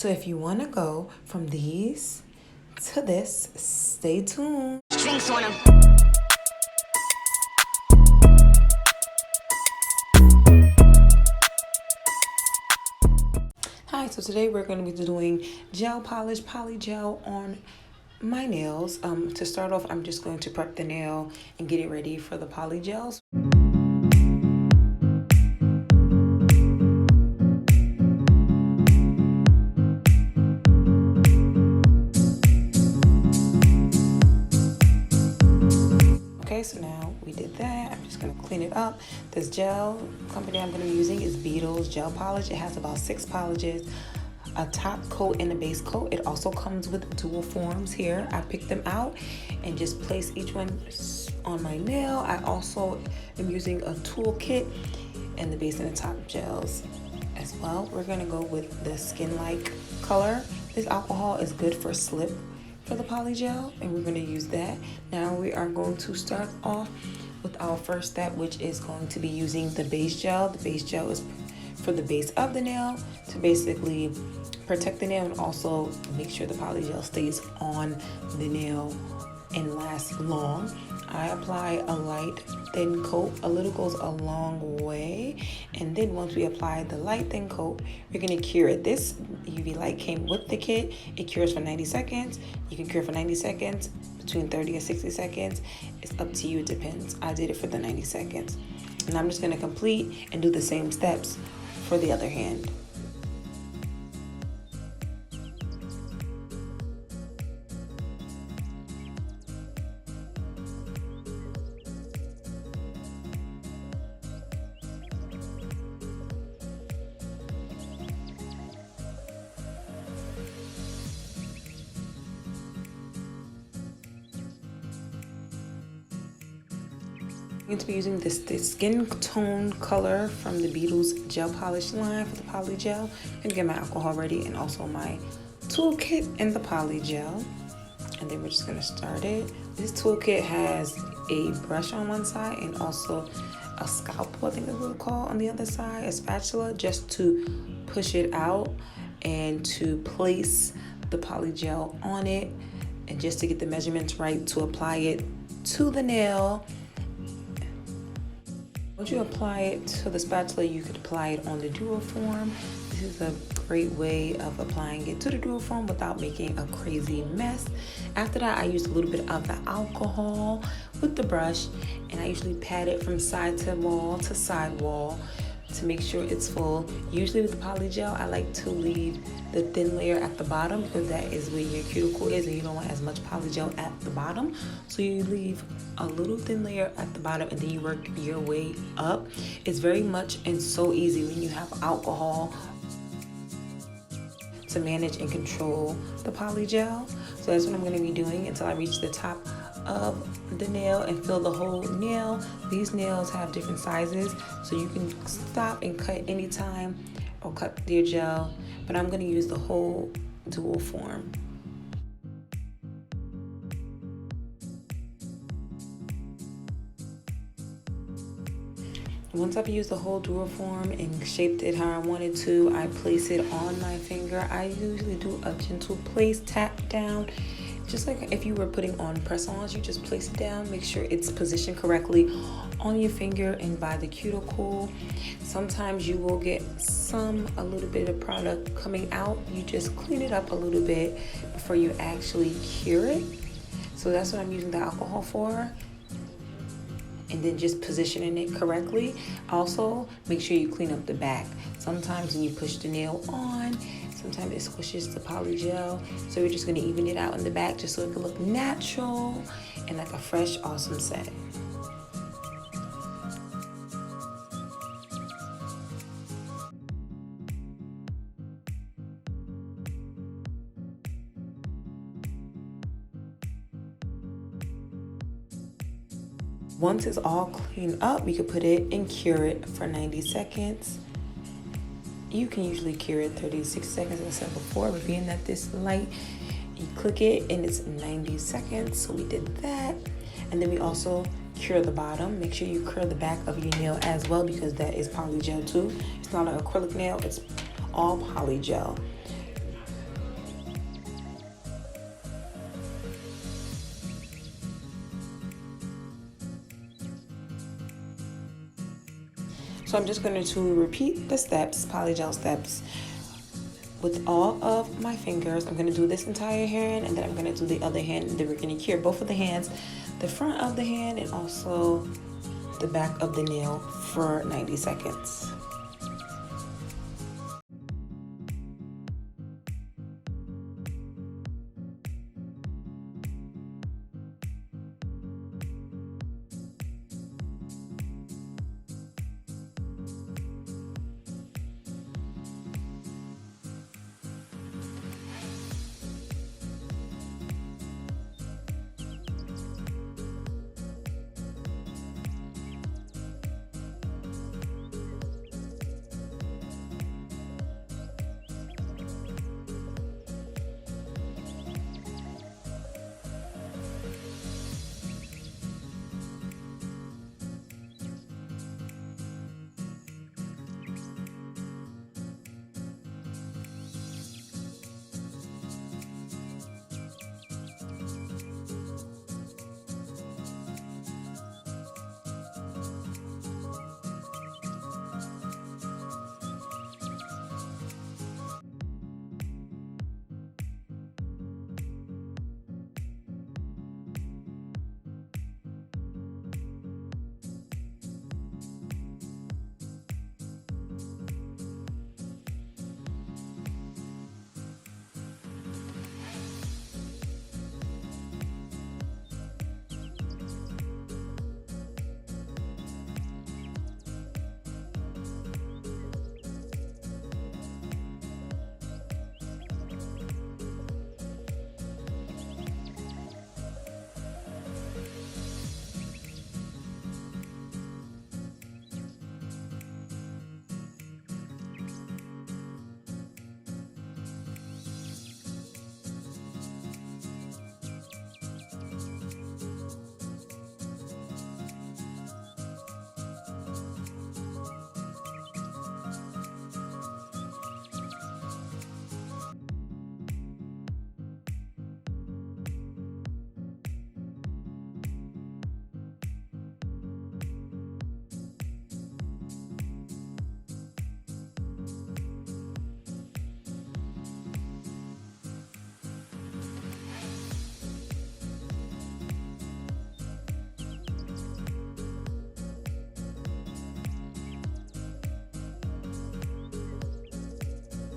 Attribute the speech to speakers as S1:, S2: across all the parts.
S1: So if you want to go from these to this, stay tuned.
S2: Drinks on 'em.
S1: Hi, so today we're going to be doing gel polish, polygel on my nails. To start off, I'm just going to prep the nail and get it ready for the polygels. Okay, so now we did that. I'm just going to clean it up. This gel company I'm going to be using is Beetles Gel Polish. It has about 6 polishes, a top coat and a base coat. It also comes with dual forms here. I picked them out and just place each one on my nail. I also am using a toolkit and the base and the top gels as well. We're going to go with the skin-like color. This alcohol is good for slip for the polygel, and we're going to use that. Now we are going to start off with our first step, which is going to be using the base gel. The base gel is for the base of the nail to basically protect the nail and also make sure the polygel stays on the nail and lasts long. I apply a light thin coat. A little goes a long way, and then once we apply the light thin coat, we're going to cure it. This UV light came with the kit. It cures for 90 seconds. You can cure for 90 seconds, between 30 and 60 seconds. It's up to you, it depends. I did it for the 90 seconds, and I'm just going to complete and do the same steps for the other hand. I'm going to be using this skin tone color from the Beetles gel polish line for the polygel. I'm going to get my alcohol ready and also my toolkit and the polygel. And then we're just going to start it. This toolkit has a brush on one side and also a scalpel, I think that's what it's called, on the other side, a spatula, just to push it out and to place the polygel on it, and just to get the measurements right to apply it to the nail. Once you apply it to the spatula, you could apply it on the dual form. This is a great way of applying it to the dual form without making a crazy mess. After that, I used a little bit of the alcohol with the brush, and I usually pat it from side to wall to side wall to make sure it's full. Usually with the polygel, I like to leave the thin layer at the bottom because that is where your cuticle is and you don't want as much polygel at the bottom. So you leave a little thin layer at the bottom and then you work your way up. It's very much and so easy when you have alcohol to manage and control the polygel. So that's what I'm going to be doing until I reach the top of the nail and fill the whole nail. These nails have different sizes, so you can stop and cut anytime or cut your gel, but I'm going to use the whole dual form. Once I've used the whole dual form and shaped it how I wanted to, I place it on my finger. I usually do a gentle place tap down. Just like if you were putting on press-ons, you just place it down, make sure it's positioned correctly on your finger and by the cuticle. Sometimes you will get a little bit of product coming out. You just clean it up a little bit before you actually cure it. So that's what I'm using the alcohol for. And then just positioning it correctly. Also, make sure you clean up the back. Sometimes when you push the nail on, sometimes it squishes the polygel. So we're just gonna even it out in the back just so it can look natural and like a fresh, awesome set. Once it's all cleaned up, we could put it and cure it for 90 seconds. You can usually cure it 30 to 60 seconds, as I said before, but being that this light, you click it and it's 90 seconds. So we did that. And then we also cure the bottom. Make sure you cure the back of your nail as well because that is polygel too. It's not an acrylic nail, it's all polygel. So I'm just going to repeat the steps, polygel steps, with all of my fingers. I'm going to do this entire hand, and then I'm going to do the other hand, and then we're going to cure both of the hands, the front of the hand and also the back of the nail for 90 seconds.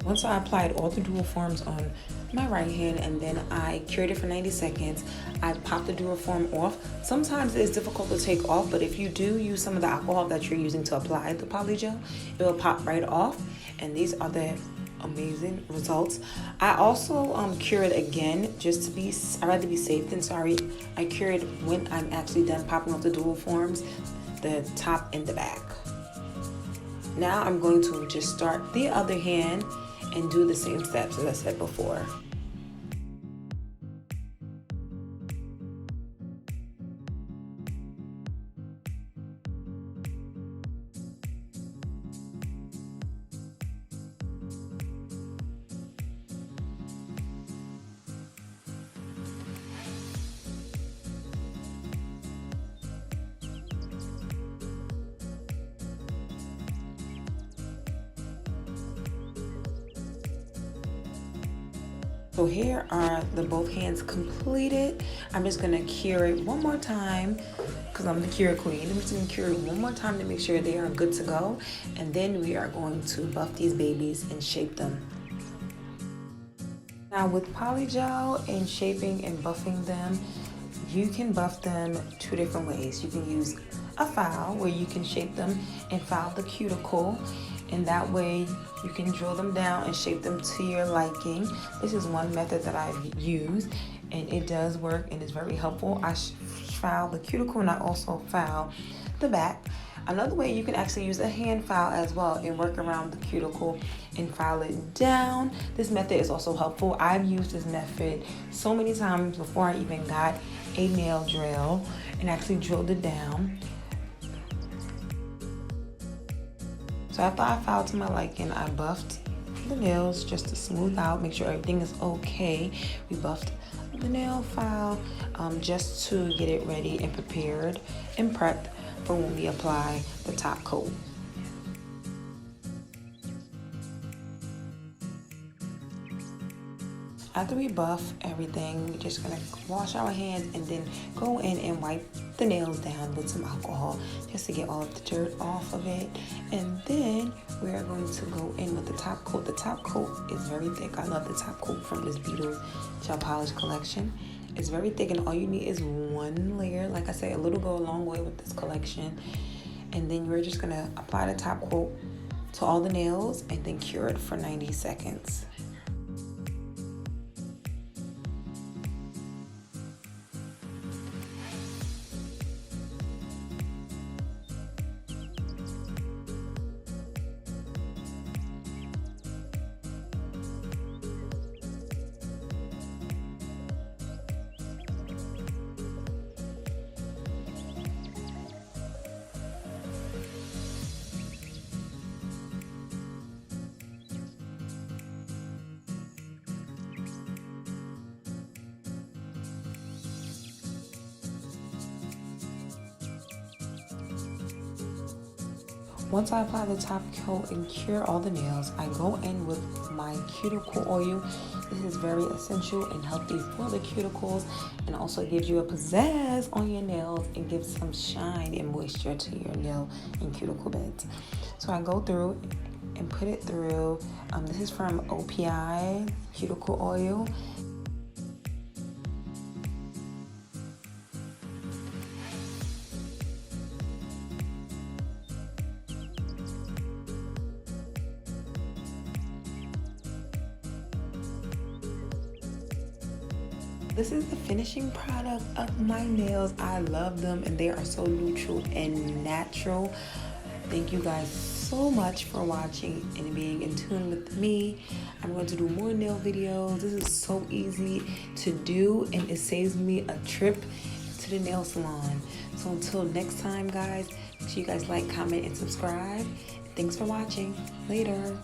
S1: Once I applied all the dual forms on my right hand and then I cured it for 90 seconds, I popped the dual form off. Sometimes it's difficult to take off, but if you do use some of the alcohol that you're using to apply the polygel, it will pop right off. And these are the amazing results. I also cure it again just to be, I'd rather be safe than sorry. I cure it when I'm actually done popping off the dual forms, the top and the back. Now I'm going to just start the other hand and do the same steps as I said before. So here are the both hands completed. I'm just gonna cure it one more time because I'm the cure queen. I'm just gonna cure it one more time to make sure they are good to go. And then we are going to buff these babies and shape them. Now with polygel and shaping and buffing them, you can buff them two different ways. You can use a file where you can shape them and file the cuticle, and that way you can drill them down and shape them to your liking. This is one method that I've used and it does work and is very helpful. I file the cuticle and I also file the back. Another way, you can actually use a hand file as well and work around the cuticle and file it down. This method is also helpful. I've used this method so many times before I even got a nail drill and actually drilled it down. So after I filed to my liking, I buffed the nails just to smooth out, make sure everything is okay. We buffed the nail file just to get it ready and prepared and prepped for when we apply the top coat. After we buff everything, we're just gonna wash our hands and then go in and wipe the nails down with some alcohol just to get all of the dirt off of it. And then we are going to go in with the top coat. The top coat is very thick. I love the top coat from this Beetles Gel Polish collection. It's very thick and all you need is one layer. Like I said, a little go a long way with this collection. And then you're just gonna apply the top coat to all the nails and then cure it for 90 seconds. Once I apply the top coat and cure all the nails, I go in with my cuticle oil. This is very essential and healthy for the cuticles and also gives you a pizzazz on your nails and gives some shine and moisture to your nail and cuticle beds. So I go through and put it through. This is from OPI cuticle oil. This is the finishing product of my nails. I love them and they are so neutral and natural. Thank you guys so much for watching and being in tune with me. I'm going to do more nail videos. This is so easy to do and it saves me a trip to the nail salon. So until next time guys, make sure you guys like, comment, and subscribe. Thanks for watching. Later.